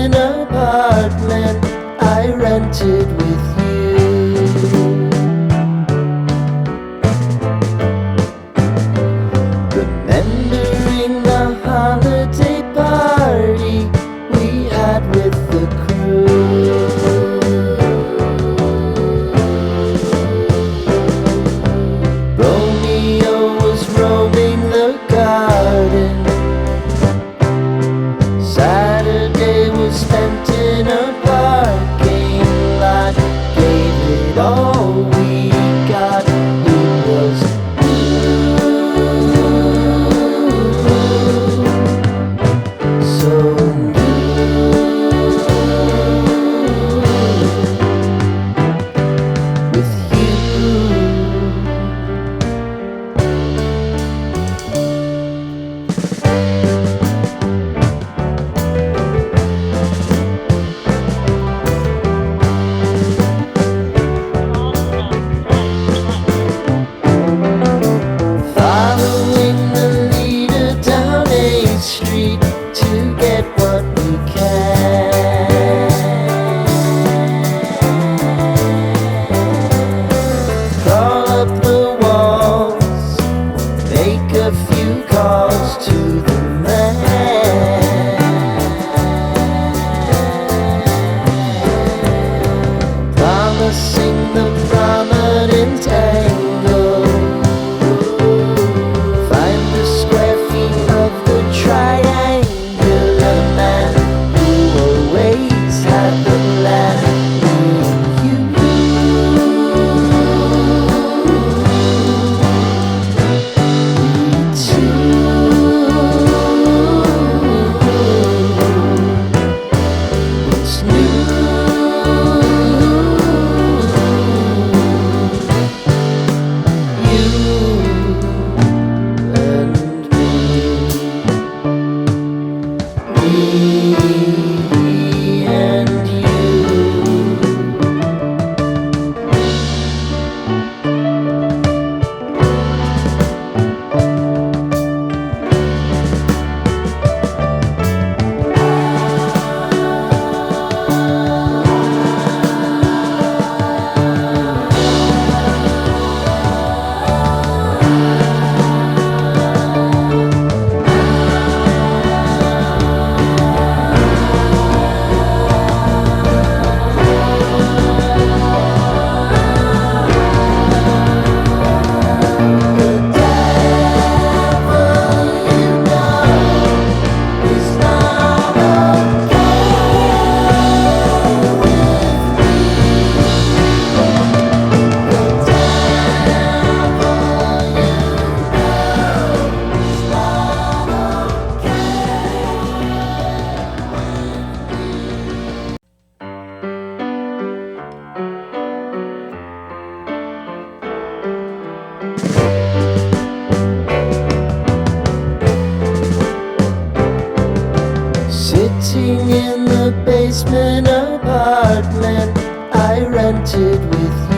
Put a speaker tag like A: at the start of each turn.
A: basement apartment I rented with you. Remembering the holiday party we had with the crew. Romeo was roaming the garden. Saturday was spent in a parking lot. Gave it all we got. It was so with you. Following the leader down 8th Street to get what we can. Crawl up the walls, make a few calls to the man. Promising the prominent angle. Find the square feet of the triangular man who always had the plan. You what's new? Me and you. Sitting in the basement apartment I rented with you.